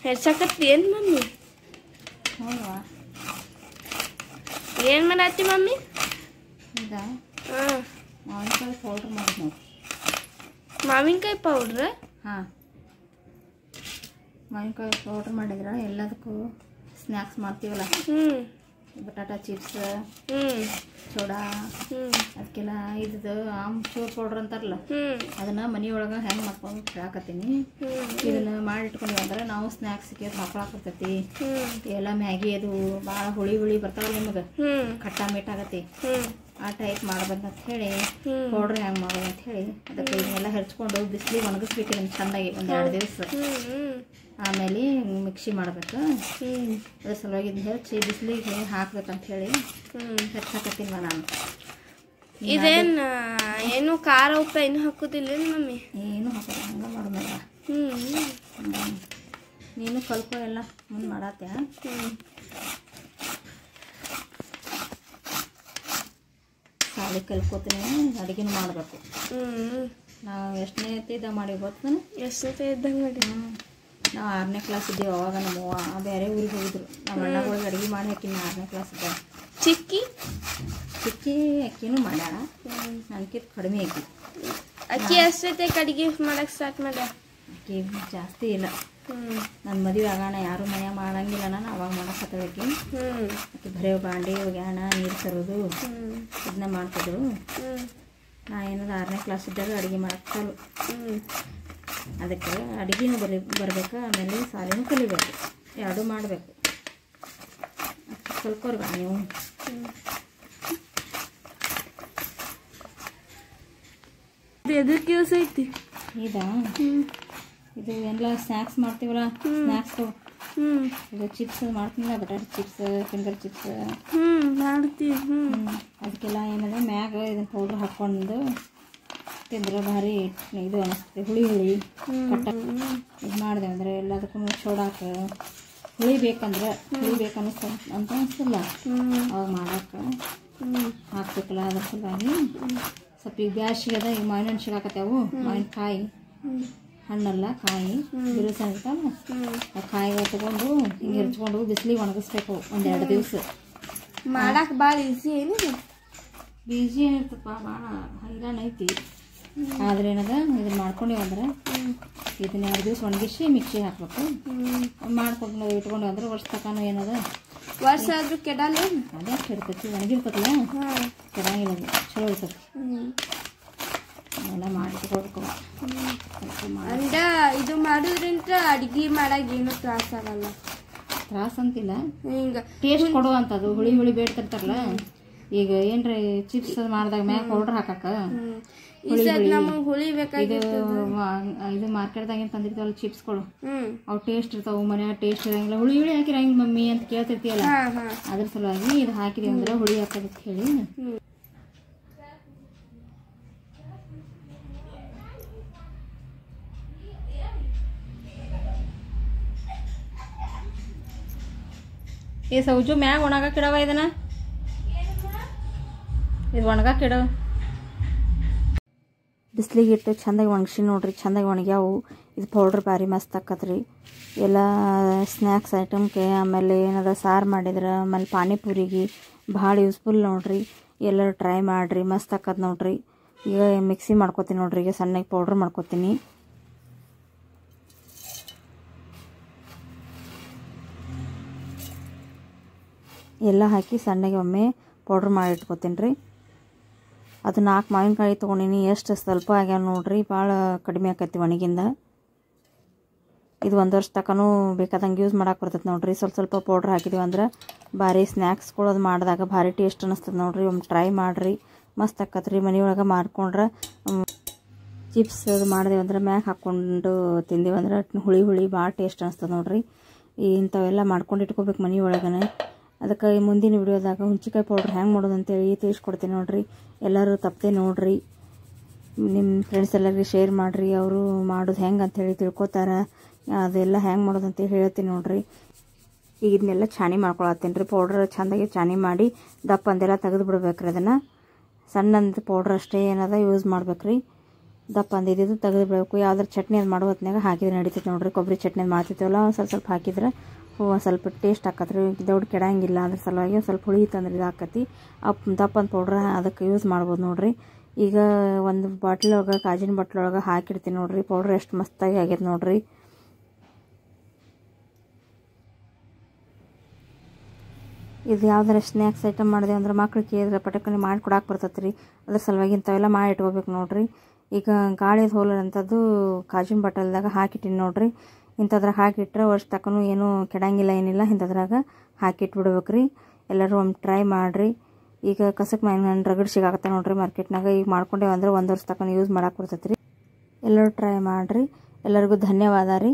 ಹೆರ್ಸಕತ್ತಿ ಏನು ಮಮ್ಮಿ? ಹೌದಾ? ಏನು ಮಾಡತ್ತಿ ಮಮ್ಮಿ? ಹೌದಾ? ಹಾಂ, ಮಾವಿನಕಾಯಿ ಪೌಡ್ರ್ ಮಾಡಿ ನೋಡಿ. ಮಾವಿನಕಾಯಿ ಪೌಡ್ರ? ಹಾಂ, ಮಾವಿನಕಾಯಿ ಪೌಡ್ರ್ ಮಾಡಿದ್ರೆ ಎಲ್ಲದಕ್ಕೂ ಸ್ನ್ಯಾಕ್ಸ್ ಮಾಡ್ತೀವಲ್ಲ, ಬಟಾಟಾ ಚಿಪ್ಸ್, ಸೋಡಾ, ಅದಕ್ಕೆಲ್ಲ ಇದು ಆಮ್ಚೂರ್ ಪೌಡ್ರ್ ಅಂತಾರಲ್ಲ, ಅದನ್ನ ಮನೆಯೊಳಗೆ ಹೆಂಗೆ ಮಾಡ್ಕೊಂಡು ಹಾಕತ್ತೀನಿ. ಇದನ್ನ ಮಾಡಿಟ್ಕೊಂಡು ಅಂದ್ರೆ ನಾವು ಸ್ನ್ಯಾಕ್ಸ್ಗೆ ಹಾಕೊಳಕರ್ತೈತಿ. ಎಲ್ಲ ಮ್ಯಾಗಿ ಅದು ಭಾಳ ಹುಳಿ ಹುಳಿ ಬರ್ತಾವಲ್ಲ ನಿಮಗೆ, ಖಟ್ಟ ಮೀಟಾಗತ್ತಿ, ಆ ಟೈಪ್ ಮಾಡ್ಬೇಕಂತ ಹೇಳಿ ಪೌಡ್ರ್ ಹೆಂಗೆ ಮಾಡೋದು ಅಂತ ಹೇಳಿ ಅದಕ್ಕೆ ಇದನ್ನೆಲ್ಲ ಹೆರ್ಚ್ಕೊಂಡು ಬಿಸಿಲಿಗೆ ಒಣಗಿಸ್ಬೇಕು ಇದನ್ನು ಚೆಂದಾಗಿ ಒಂದು 2 ದಿವಸ. ಆಮೇಲೆ ಮಿಕ್ಸಿ ಮಾಡ್ಬೇಕು. ಅದ್ರ ಸಲುವಾಗಿ ಇದನ್ನ ಹೆಚ್ಚಿ ಬಿಸಿಲಿಗೆ ಹಾಕ್ಬೇಕಂತ ಹೇಳಿ ಹೆಚ್ಚಾಕತ್ತೀನಿ ನಾನು. ಇದೇನು ಏನು ಖಾರ ಉಪ್ಪು ಏನು ಹಾಕೋದಿಲ್ಲ ಮಮ್ಮಿ? ಏನು ಹಾಕೋದು, ಹಂಗೆ ಮಾಡೋದಲ್ಲ. ನೀನು ಕಲ್ಕೊ, ಎಲ್ಲ ಮುಂದೆ ಮಾಡತ್ತೆ. ಸಾಲಿ ಕಲ್ಕೋತೀನಿ, ಅಡುಗೆನೂ ಮಾಡಬೇಕು. ನಾವು ಎಷ್ಟನೇ ಇದ್ದಾಗ ಮಾಡಿ ಗೊತ್ತ? ಎಷ್ಟನೇ ಇದ್ದಂಗೆ ಮಾಡಿ? ನಾವು 6ನೇ ಕ್ಲಾಸ್ ಇದ್ದೀವಿ. ಅವಾಗ ನಮ್ಮವ್ವ ಬೇರೆ ಊರಿಗೆ ಹೋಗಿದ್ರು. ನಮ್ಮ ಅಣ್ಣಗಳಿಗೆ ಅಡುಗೆ ಮಾಡಿ ಹಾಕಿನಿ 6ನೇ ಕ್ಲಾಸ್ ಇದ್ದಾಗ. ಚಿಕ್ಕಿ ಅಕ್ಕಿನೂ ಮಾಡ್ಯಾಳ, ನನಗಿಂತ ಕಡಿಮೆ ಆಕಿ. ಅಕ್ಕಿ ಎಷ್ಟೈತೆ ಅಡುಗೆ ಮಾಡಕ್ಕೆ ಸ್ಟಾರ್ಟ್ ಮಾಡ್ಯ? ಅಕ್ಕಿ ಜಾಸ್ತಿ ಇಲ್ಲ. ನನ್ನ ಮದುವೆ ಆಗೋಣ ಯಾರು ಮನ್ಯಾಗ ಮಾಡಂಗಿಲ್ಲ, ನಾನು ಅವಾಗ ಮಾಡಕತ್ತದಕ್ಕೆ. ಅಕ್ಕಿ ಬರೀ ಬಾಂಡೆ ಒಗ್ಯಾಣ, ನೀರು ತರೋದು ಇದನ್ನ ಮಾಡ್ತಿದ್ರು. ನಾ ಏನದು 6ನೇ ಕ್ಲಾಸ್ ಇದ್ದಾಗ ಅಡುಗೆ ಮಾಡಕ್ಕೆ ಅದಕ್ಕೆ ಅಡುಗೆನೂ ಬರಬೇಕು, ಆಮೇಲೆ ಸಾಲಿನೂ ಕಲಿಬೇಕು, ಎರಡೂ ಮಾಡಬೇಕು. ಕಲ್ಕೋರ್ಗ ನೀವು. ಎದಕ್ಕೆ ಯೂಸ್ ಐತಿ ಇದಾ? ಇದು ಎಲ್ಲ ಸ್ನ್ಯಾಕ್ಸ್ ಮಾಡ್ತೀವಲ್ಲ, ಸ್ನ್ಯಾಕ್ಸು. ಇದು ಚಿಪ್ಸ್ ಮಾಡ್ತೀನಿಲ್ಲ, ಬಟಾಟೆ ಚಿಪ್ಸ್, ಫಿಂಗರ್ ಚಿಪ್ಸ್ ಮಾಡ್ತೀವಿ. ಅದಕ್ಕೆಲ್ಲ ಏನದ ಮ್ಯಾಗ ಇದನ್ನ ಪೌಡ್ರ್ ಹಾಕ್ಕೊಂಡು ತಿಂದ್ರೆ ಭಾರಿ ಇದು ಅನಿಸ್ತದೆ, ಹುಳಿ ಹುಳಿ ಕಟ್ಟ. ಇದು ಮಾಡಿದೆ ಅಂದರೆ ಎಲ್ಲದಕ್ಕೂ ಸೋಡಾಕ ಹುಳಿ ಬೇಕಂದ್ರೆ ಹುಳಿಬೇಕನ್ನಿಸ್ತ ಅಂತ ಅನಿಸ್ತಲ್ಲ, ಅವಾಗ ಮಾಡೋಕೆ ಹಾಕ್ಬೇಕಲ್ಲ. ಅದ್ರ ಸಲುವಾಗಿ ಸ್ವಲ್ಪ ಈಗ ಬ್ಯಾಸಿಗೆ ಅದ. ಈಗ ಮಾವಿನ ಹಣ್ಣು ಸಿಗಾಕತ್ತೇವು, ಮಾವಿನಕಾಯಿ ಹಣ್ಣಲ್ಲ ಕಾಯಿ ಬಿರುಸಾಗಿರ್ತಾವ. ಆ ಕಾಯಿಗಳು ತಗೊಂಡು ಹಿಂಗೆ ಹೆರ್ಚ್ಕೊಂಡು ಬಿಸಿಲಿಗೆ ಒಣಗಿಸ್ಬೇಕು ಒಂದು 2 ದಿವಸ. ಮಾಡಕ್ಕೆ ಭಾಳ ಈಸಿ ಏನಿದೆ? ಈಸಿ ಏನಿರ್ತಪ್ಪ, ಭಾಳ ಹೈರಾಣ ಐತಿ. ಆದ್ರೆ ಏನದ ಇದನ್ನ ಮಾಡ್ಕೊಂಡೇವು ಅಂದ್ರೆ ಇದನ್ನ 2 ದಿವಸ ಒಣಗಿಸಿ ಮಿಕ್ಸಿ ಹಾಕ್ಬೇಕು. ಮಾಡ್ಕೊಂಡು ಇಟ್ಕೊಂಡು ಅಂದ್ರೆ ವರ್ಷ ತನಕ ಏನದ, ವರ್ಷ ಆದ್ರೂ ಕೆಡಲ್ಲ. ಅದೇ ಕೆಡ್ತೈತಿ, ಒಣಗಿರ್ತೈತಿಲ್ಲ, ಕೆಡಂಗಿಲ್ಲ, ಚಲೋ ಇರ್ತೈತಿ. ಎಲ್ಲ ಮಾಡಿ ಇಟ್ಕೊಳ್ಬೇಕು. ಅಂದ ಇದು ಮಾಡೋದ್ರಿಂದ ಅಡ್ಗೆ ಮಾಡಾಗ ಏನು ತ್ರಾಸ ಆಗಲ್ಲ. ತ್ರಾಸ ಅಂತಿಲ್ಲ, ಹಿಂಗ ಟೇಸ್ಟ್ ಕೊಡುವಂಥದ್ದು. ಹುಳಿ ಹುಳಿ ಬೇಡ್ತಿರ್ತಾರಲ್ಲ, ಈಗ ಏನ್ರಿ ಚಿಪ್ಸ್ ಮಾಡಿದಾಗ ಮ್ಯಾಗ ಪೌಡ್ರ್ ಹಾಕಕ್ಕ ಹುಳಿ ಬೇಕಾಗಿತ್ತು. ಇದು ಮಾರ್ಕೆಟ್ದಾಗ ಏನು ತಂದಿರ್ತಾವಲ್ಲ ಚಿಪ್ಸ್ಗಳು, ಅವು ಟೇಸ್ಟ್ ಇರ್ತಾವ. ಮನ್ಯಾಗ ಟೇಸ್ಟ್ ಇರಂಗಿಲ್ಲ, ಹುಳಿ ಹುಳಿ ಹಾಕಿರಂಗಿಲ್ಲ ಮಮ್ಮಿ ಅಂತ ಕೇಳ್ತಿರ್ತೀಯಲ್ಲ, ಅದ್ರ ಸಲುವಾಗಿ ಇದು ಹಾಕಿದೀವಿ ಅಂದ್ರೆ ಹುಳಿ ಹಾಕೋದಕ್ಕೆ ಹೇಳಿ. ಈ ಸೌಜು ಮ್ಯಾಗ ಒಣಗಕ್ಕೆ ಇಡವ, ಇದನ್ನ ಇದು ಒಣಗಕ್ಕೆ ಇಡವ. ಬಿಸಿಲಿಗೆ ಇಟ್ಟು ಚೆಂದಾಗಿ ಒಣಗಿಸಿ ನೋಡ್ರಿ, ಚೆಂದಾಗಿ ಒಣಗ್ಯಾವು. ಇದು ಪೌಡ್ರ್ ಭಾರಿ ಮಸ್ತ್ ಆಕತ್ರಿ ಎಲ್ಲ ಸ್ನ್ಯಾಕ್ಸ್ ಐಟಮ್ಗೆ. ಆಮೇಲೆ ಏನದ ಸಾರು ಮಾಡಿದ್ರೆ, ಆಮೇಲೆ ಪಾನಿಪುರಿಗೆ ಭಾಳ ಯೂಸ್ಫುಲ್ ನೋಡ್ರಿ. ಎಲ್ಲರೂ ಟ್ರೈ ಮಾಡಿರಿ, ಮಸ್ತ್ ಆಕತ್ ನೋಡ್ರಿ. ಈಗ ಮಿಕ್ಸಿ ಮಾಡ್ಕೊತೀನಿ ನೋಡ್ರಿ, ಈಗ ಸಣ್ಣಗೆ ಪೌಡ್ರ್ ಮಾಡ್ಕೊತೀನಿ. ಎಲ್ಲ ಹಾಕಿ ಸಣ್ಣಗೆ ಒಮ್ಮೆ ಪೌಡ್ರ್ ಮಾಡಿ ಇಟ್ಕೊತೀನಿ ರೀ. ಅದು 4 ಮಾವಿನಕಾಯಿ ತೊಗೊಂಡಿನಿ, ಎಷ್ಟು ಸ್ವಲ್ಪ ಆಗ್ಯಾವ ನೋಡ್ರಿ, ಭಾಳ ಕಡಿಮೆ ಆಕೈತಿ ಒಣಗಿಂದ. ಇದು 1 ವರ್ಷ ತನಕನೂ ಬೇಕಾದಂಗೆ ಯೂಸ್ ಮಾಡಕ್ಕೆ ಬರ್ತೈತೆ ನೋಡ್ರಿ. ಸ್ವಲ್ಪ ಪೌಡ್ರ್ ಹಾಕಿದೀವಿ ಅಂದ್ರೆ ಭಾರಿ ಸ್ನ್ಯಾಕ್ಸ್ಗಳು ಅದು ಮಾಡಿದಾಗ ಭಾರಿ ಟೇಸ್ಟ್ ಅನ್ನಿಸ್ತದೆ ನೋಡ್ರಿ. ಒಮ್ಮೆ ಟ್ರೈ ಮಾಡಿರಿ, ಮಸ್ತ್ ಆಕತ್ರಿ. ಮನೆಯೊಳಗೆ ಮಾಡ್ಕೊಂಡ್ರೆ ಚಿಪ್ಸ್ ಅದು ಮಾಡಿದೆವು ಅಂದ್ರೆ ಮ್ಯಾಗ ಹಾಕ್ಕೊಂಡು ತಿಂದೀವಿ ಅಂದ್ರೆ ಹುಳಿ ಹುಳಿ ಭಾಳ ಟೇಸ್ಟ್ ಅನ್ನಿಸ್ತದೆ ನೋಡ್ರಿ. ಇಂಥವೆಲ್ಲ ಮಾಡ್ಕೊಂಡು ಇಟ್ಕೋಬೇಕು ಮನೆಯೊಳಗನೆ. ಅದಕ್ಕೆ ಮುಂದಿನ ವಿಡಿಯೋದಾಗ ಹುಂಚಿಕಾಯಿ ಪೌಡ್ರ್ ಹೆಂಗೆ ಮಾಡೋದು ಅಂತೇಳಿ ತಿಳಿಸ್ಕೊಡ್ತೀನಿ ನೋಡ್ರಿ. ಎಲ್ಲರೂ ತಪ್ಪದೆ ನೋಡ್ರಿ, ನಿಮ್ಮ ಫ್ರೆಂಡ್ಸ್ ಎಲ್ಲರಿಗೆ ಶೇರ್ ಮಾಡಿರಿ, ಅವರು ಮಾಡೋದು ಹೆಂಗೆ ಅಂಥೇಳಿ ತಿಳ್ಕೊತಾರೆ. ಅದೆಲ್ಲ ಹೆಂಗೆ ಮಾಡೋದು ಅಂತೇಳಿ ಹೇಳ್ತೀನಿ ನೋಡ್ರಿ. ಈಗ ಇದನ್ನೆಲ್ಲ ಛಾನಿ ಮಾಡ್ಕೊಳತ್ತೀನಿ ರೀ. ಪೌಡ್ರ್ ಚೆಂದಾಗಿ ಛಾನಿ ಮಾಡಿ ದಪ್ಪ ಅಂದೆಲ್ಲ ತೆಗೆದು ಬಿಡ್ಬೇಕ್ರಿ. ಅದನ್ನು ಸಣ್ಣಂದು ಪೌಡ್ರ್ ಅಷ್ಟೇ ಏನದ ಯೂಸ್ ಮಾಡ್ಬೇಕ್ರಿ. ದಪ್ಪ ಅಂದಿದ್ದು ತೆಗೆದು ಬಿಡಬೇಕು. ಯಾವ್ದಾರು ಚಟ್ನಿ ಅದು ಮಾಡೋ ಹೊತ್ನಾಗ ಹಾಕಿದ್ರೆ ನಡೀತೈತೆ ನೋಡ್ರಿ. ಕೊಬ್ಬರಿ ಚಟ್ನಿ ಅದು ಮಾಡ್ತಿರ್ತೀವಲ್ಲ ಸ್ವಲ್ಪ ಸ್ವಲ್ಪ ಹಾಕಿದ್ರೆ ಸ್ವಲ್ಪ ಟೇಸ್ಟ್ ಆಕತ್ರಿ. ದೊಡ್ಡ ಕೆಡಂಗಿಲ್ಲ ಅದ್ರ ಸಲುವಾಗಿ ಸ್ವಲ್ಪ ಹುಳಿ ತಂದ್ರೆ ಇದು ಆಕತಿ. ದಪ್ಪ ಅಂತ ಪೌಡ್ರ್ ಅದಕ್ಕೆ ಯೂಸ್ ಮಾಡ್ಬೋದು ನೋಡ್ರಿ. ಈಗ ಒಂದು ಬಾಟ್ಲೊಳಗೆ ಕಾಜಿನ ಬಾಟ್ಲೊಳಗೆ ಹಾಕಿಡ್ತೀನಿ ನೋಡ್ರಿ. ಪೌಡ್ರ್ ಎಷ್ಟು ಮಸ್ತಾಗಿ ಆಗೈತೆ ನೋಡ್ರಿ. ಇದು ಯಾವ್ದಾರ ಸ್ನ್ಯಾಕ್ಸ್ ಐಟಮ್ ಮಾಡಿದೆ ಅಂದ್ರೆ ಮಕ್ಳಿಗೆ ಕೇಳಿದ್ರೆ ಪಟಕನೆ ಮಾಡಿ ಕೊಡಕ್ಕೆ ಬರ್ತೈತೆ ರೀ. ಅದ್ರ ಸಲುವಾಗಿ ಇಂಥವೆಲ್ಲ ಮಾಡಿ ಇಟ್ಕೋಬೇಕು ನೋಡ್ರಿ. ಈಗ ಗಾಳಿದ ಹೋಲರ್ ಅಂಥದ್ದು ಕಾಜಿನ ಬಾಟಲ್ದಾಗ ಹಾಕಿಟ್ಟಿನಿ ನೋಡ್ರಿ. ಇಂಥದ್ರಾಗ ಹಾಕಿಟ್ರೆ ವರ್ಷ ತಕ್ಕನೂ ಏನೂ ಕೆಡಂಗಿಲ್ಲ ಏನಿಲ್ಲ. ಇಂಥದ್ರಾಗ ಹಾಕಿಟ್ಬಿಡ್ಬೇಕು ರೀ. ಎಲ್ಲರೂ ಒಮ್ಮೆ ಟ್ರೈ ಮಾಡಿರಿ. ಈಗ ಕಸಕ್ಕೆ ನಾನು ರಗಡ್ ಸಿಗಾಕತ್ತ ನೋಡ್ರಿ ಮಾರ್ಕೆಟ್ನಾಗ. ಈಗ ಮಾಡ್ಕೊಂಡೇವಂದ್ರೆ 1 ವರ್ಷ ತಕ್ಕನ ಯೂಸ್ ಮಾಡಕ್ಕೆ ಬರ್ತೈತೆ ರೀ. ಎಲ್ಲರೂ ಟ್ರೈ ಮಾಡಿರಿ. ಎಲ್ಲರಿಗೂ ಧನ್ಯವಾದ ರೀ.